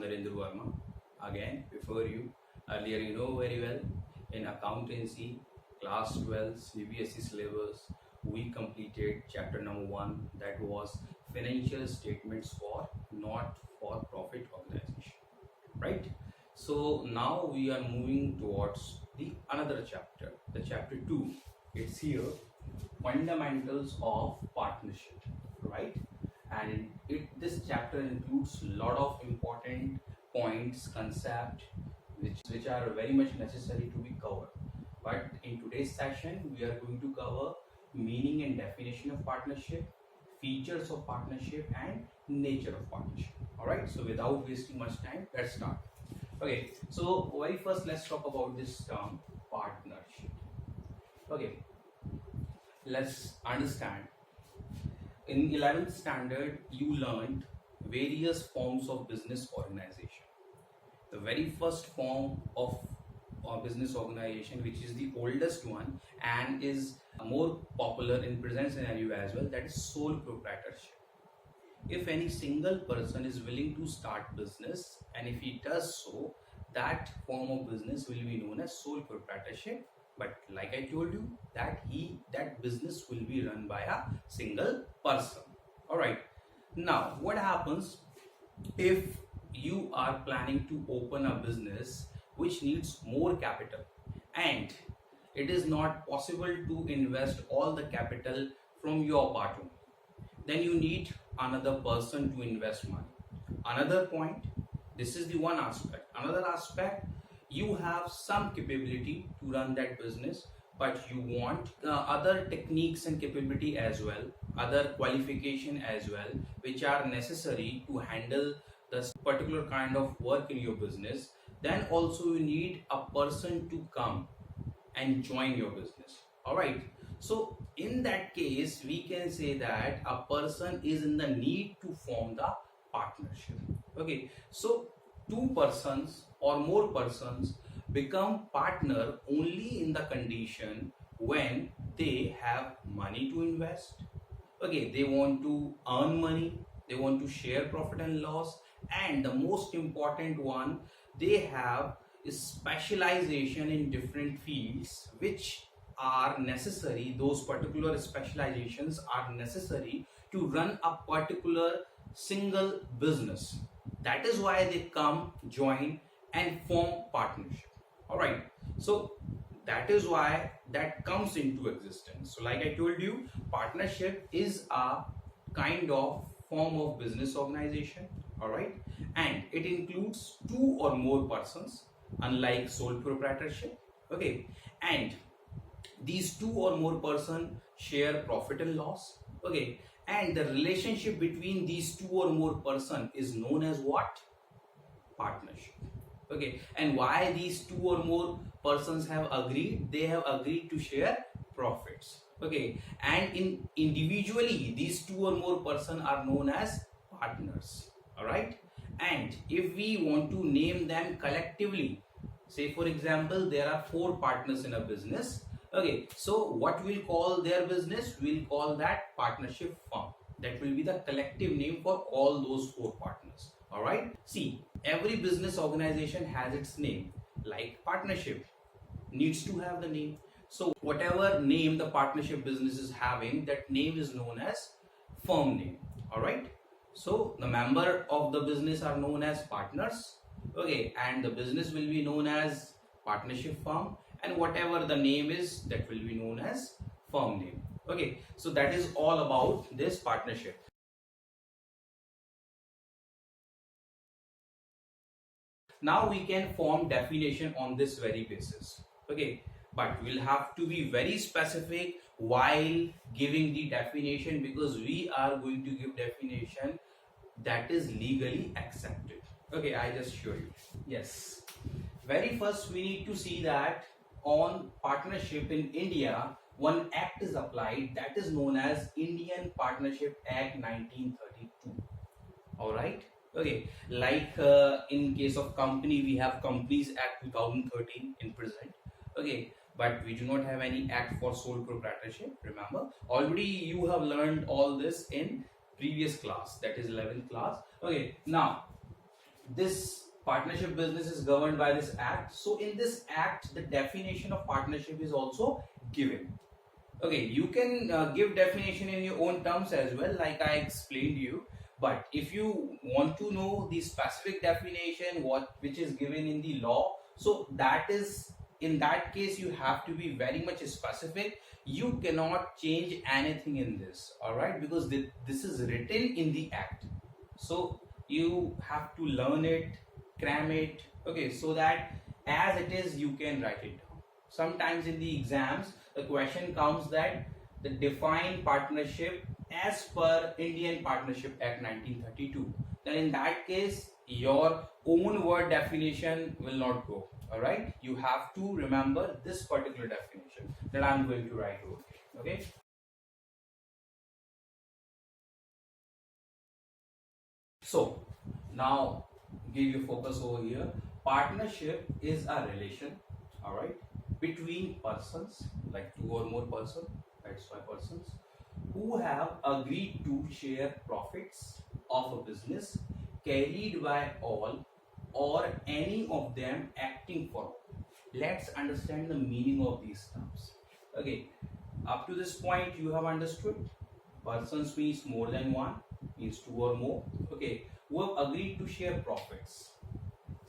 Narendra Verma again before you. Earlier, you know very well, in accountancy, class 12 CBSE syllabus, we completed chapter number 1, that was financial statements for not for profit organization, right? So now we are moving towards the another chapter, the chapter 2. It's here, fundamentals of partnership, right? And this chapter includes a lot of important points, concept, which are very much necessary to be covered. But in today's session we are going to cover meaning and definition of partnership, features of partnership, and nature of partnership. All right, so without wasting much time, let's start. Okay, so very first let's talk about this term partnership. Okay, let's understand. In 11th standard you learned various forms of business organization. The very first form of business organization, which is the oldest one and is more popular in present scenario as well, that is sole proprietorship. If any single person is willing to start business, and if he does so, that form of business will be known as sole proprietorship. But like I told you, that business will be run by a single person. All right, now what happens if you are planning to open a business which needs more capital and it is not possible to invest all the capital from your part only? Then you need another person to invest money. Another point, this is the one aspect. Another aspect, you have some capability to run that business, but you want other techniques and capability as well, other qualification as well, which are necessary to handle this particular kind of work in your business. Then also you need a person to come and join your business. All right, so in that case we can say that a person is in the need to form the partnership. Okay, so two persons or more persons become partner only in the condition when they have money to invest. Okay, they want to earn money, they want to share profit and loss, and the most important one, they have specialization in different fields which are necessary. Those particular specializations are necessary to run a particular single business. That is why they come, join, and form partnership. All right, so that is why that comes into existence. So like I told you, partnership is a kind of form of business organization. All right, and it includes two or more persons, unlike sole proprietorship. Okay, and these two or more persons share profit and loss. Okay, and the relationship between these two or more persons is known as what? Partnership. Okay, and why these two or more persons have agreed? They have agreed to share profits. Okay, and in individually these two or more persons are known as partners. All right, and if we want to name them collectively, say for example there are 4 partners in a business. Okay, so what we'll call their business, we'll call that partnership firm. That will be the collective name for all those 4 partners. All right, see, every business organization has its name. Like partnership needs to have the name, so whatever name the partnership business is having, that name is known as firm name. All right, so the member of the business are known as partners. Okay, and the business will be known as partnership firm, and whatever the name is, that will be known as firm name. Okay, so that is all about this partnership. Now we can form definition on this very basis. Okay, but we'll have to be very specific while giving the definition, because we are going to give definition that is legally accepted. Okay, I just show you. Yes, very first we need to see that on partnership in India, one act is applied, that is known as Indian Partnership Act 1932. All right, okay, like in case of company we have Companies Act 2013 in present. Okay, but we do not have any act for sole proprietorship. Remember, already you have learned all this in previous class, that is 11th class. Okay, now this partnership business is governed by this act. So in this act, the definition of partnership is also given. Okay, you can give definition in your own terms as well, like I explained you. But if you want to know the specific definition, which is given in the law, so that is, in that case, you have to be very much specific. You cannot change anything in this, all right, because this is written in the act. So you have to learn it, cram it, okay, so that as it is you can write it down. Sometimes in the exams the question comes that the define partnership as per Indian Partnership Act 1932. Then in that case your own word definition will not go. All right, you have to remember this particular definition that I'm going to write over here. Okay. So now give your focus over here. Partnership is a relation, all right, between persons, like two or more persons, that's why persons, who have agreed to share profits of a business carried by all or any of them acting for all. Let's understand the meaning of these terms. Okay, up to this point you have understood persons means more than one, means two or more. Okay, who have agreed to share profits.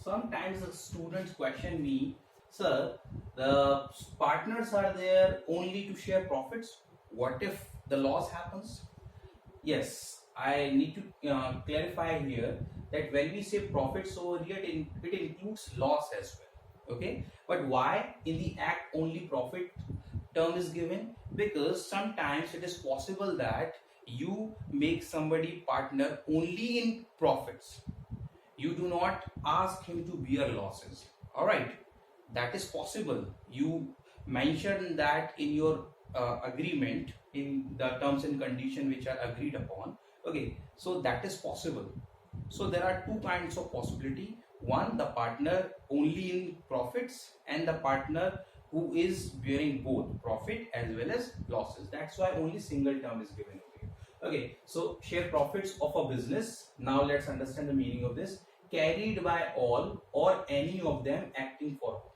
Sometimes the students question me, sir, the partners are there only to share profits. What if the loss happens? Yes, I need to clarify here that when we say profits over here, it includes loss as well. Okay, but why in the act only profit term is given? Because sometimes it is possible that you make somebody partner only in profits. You do not ask him to bear losses. All right, that is possible. You mention that in your agreement, in the terms and condition which are agreed upon. Okay, so that is possible. So there are two kinds of possibility. One, the partner only in profits, and the partner who is bearing both profit as well as losses. That's why only single term is given over here. Okay, so share profits of a business. Now let's understand the meaning of this. Carried by all or any of them acting for all.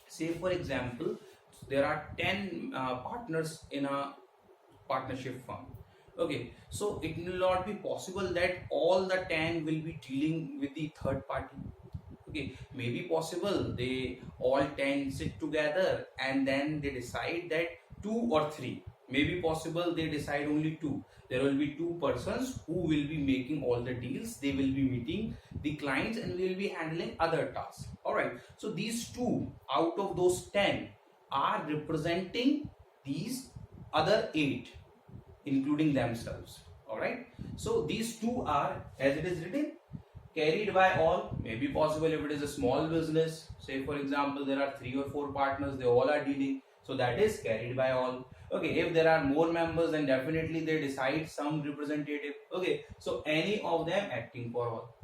Say for example, there are 10 partners in a partnership firm. Okay, so it will not be possible that all the 10 will be dealing with the third party. Okay, maybe possible they all 10 sit together and then they decide that 2 or 3. Maybe possible they decide only 2. There will be 2 persons who will be making all the deals. They will be meeting the clients and will be handling other tasks. All right, so these 2 out of those 10 are representing these other 8, including themselves. All right, so these 2 are, as it is written, carried by all. Maybe possible if it is a small business, say for example there are 3 or 4 partners, they all are dealing, so that is carried by all. Okay, if there are more members, then definitely they decide some representative. Okay, so any of them acting for all.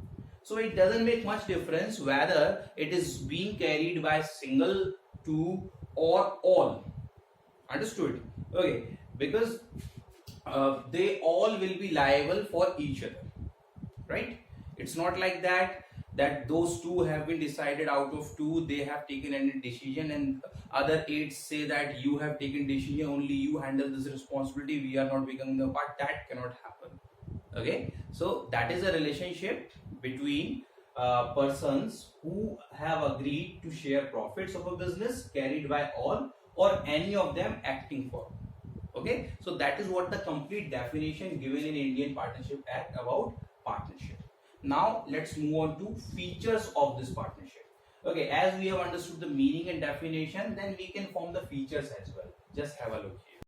So it doesn't make much difference whether it is being carried by single, 2 or all. Understood? Okay, because they all will be liable for each other, right? It's not like that those 2 have been decided, out of 2 they have taken any decision and other 8 say that you have taken decision, only you handle this responsibility, we are not becoming a part. That cannot happen. Okay, so that is a relationship between persons who have agreed to share profits of a business carried by all or any of them acting for. Okay, so that is what the complete definition given in Indian Partnership Act about partnership. Now let's move on to features of this partnership. Okay, as we have understood the meaning and definition, then we can form the features as well. Just have a look here.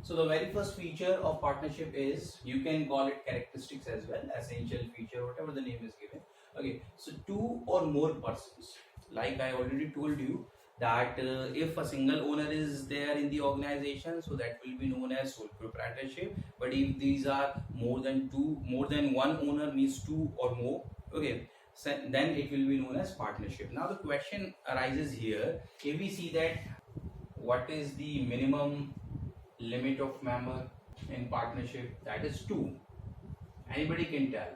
So the very first feature of partnership is, you can call it characteristics as well, essential feature, whatever the name is given. Okay, so 2 or more persons, like I already told you that if a single owner is there in the organization, so that will be known as sole proprietorship. But if these are more than one owner, means 2 or more, okay, so then it will be known as partnership. Now the question arises here, if we see that what is the minimum limit of member, in partnership, that is 2. Anybody can tell,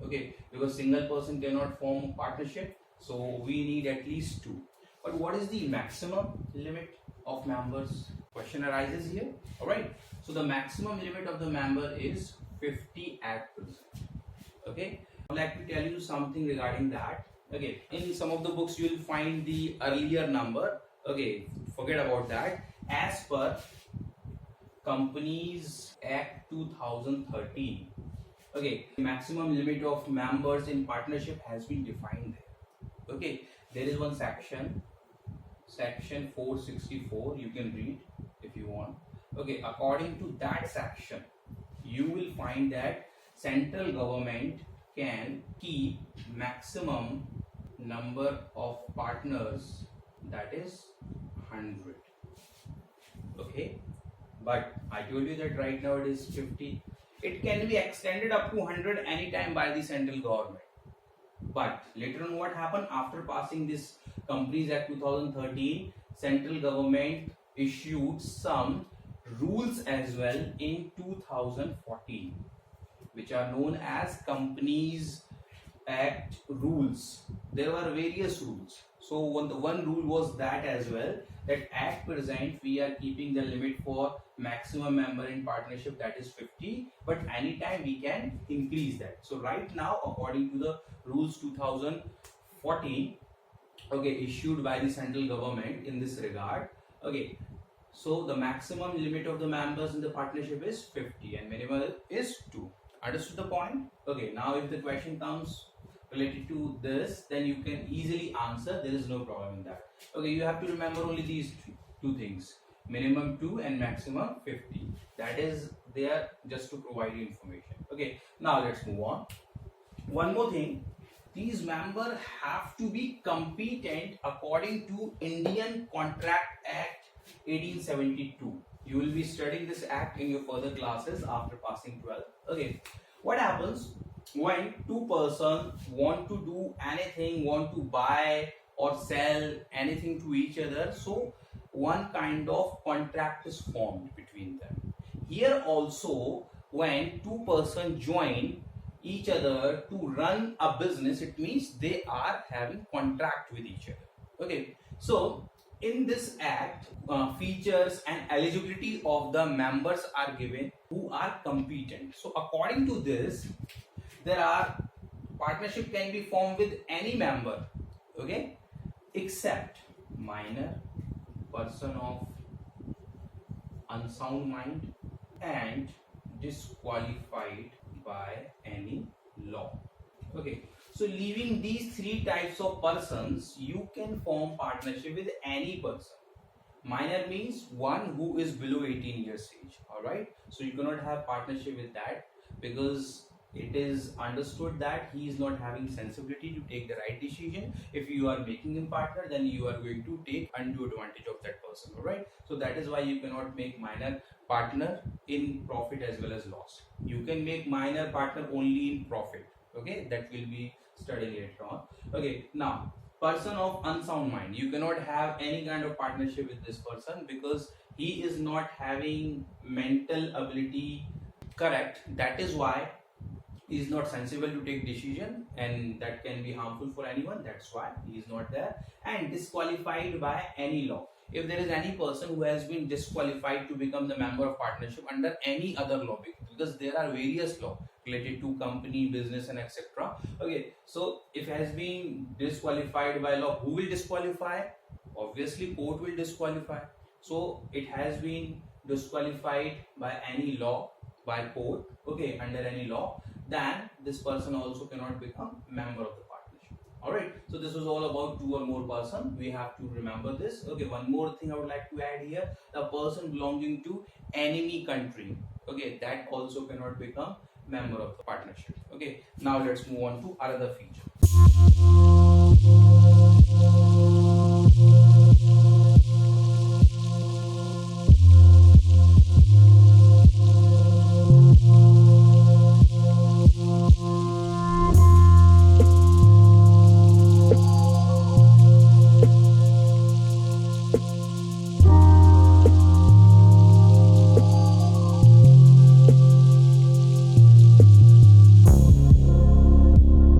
okay, because single person cannot form partnership, so we need at least 2. But what is the maximum limit of members? Question arises here. All right, so the maximum limit of the member is 50 at present. Okay, I would like to tell you something regarding that. Okay, in some of the books you will find the earlier number. Okay, forget about that. As per Companies Act 2013, okay, the maximum limit of members in partnership has been defined there. Okay, there is one section 464, you can read if you want. Okay, according to that section you will find that central government can keep maximum number of partners, that is 100. Okay, but I told you that right now it is 50. It can be extended up to 100 anytime by the central government. But later on, what happened after passing this Companies Act 2013, central government issued some rules as well in 2014, which are known as Companies Act rules. There were various rules. So one rule was that as well, that at present we are keeping the limit for maximum member in partnership, that is 50, but anytime we can increase that. So right now, according to the rules 2014, okay, issued by the central government in this regard, okay, so the maximum limit of the members in the partnership is 50 and minimum is 2. Understood the point? Okay, now if the question comes related to this, then you can easily answer. There is no problem in that. Okay, you have to remember only these two things: minimum 2 and maximum 50. That is there just to provide you information. Okay, now let's move on. One more thing: these members have to be competent according to Indian Contract Act 1872. You will be studying this act in your further classes after passing 12. Okay, what happens when two persons want to do anything, want to buy or sell anything to each other? So one kind of contract is formed between them. Here also, when two persons join each other to run a business, it means they are having contract with each other. Okay, so in this act, features and eligibility of the members are given who are competent. So according to this, there are partnership can be formed with any member, okay, except minor, person of unsound mind, and disqualified by any law. Okay, so leaving these 3 types of persons, you can form partnership with any person. Minor means one who is below 18 years age. All right, so you cannot have partnership with that because it is understood that he is not having sensibility to take the right decision. If you are making him partner, then you are going to take undue advantage of that person. All right, so that is why you cannot make minor partner in profit as well as loss. You can make minor partner only in profit. Okay, that will be studied later on. Okay, now person of unsound mind, you cannot have any kind of partnership with this person because he is not having mental ability correct. That is why he is not sensible to take decision, and that can be harmful for anyone. That's why he is not there. And disqualified by any law. If there is any person who has been disqualified to become the member of partnership under any other law, because there are various laws related to company, business, and etc. Okay, so if it has been disqualified by law, who will disqualify? Obviously, court will disqualify. So it has been disqualified by any law, by court, okay, under any law, then this person also cannot become member of the partnership. All right, so this was all about 2 or more person. We have to remember this. Okay, one more thing I would like to add here: the person belonging to enemy country, okay, that also cannot become member of the partnership. Okay, now let's move on to another feature.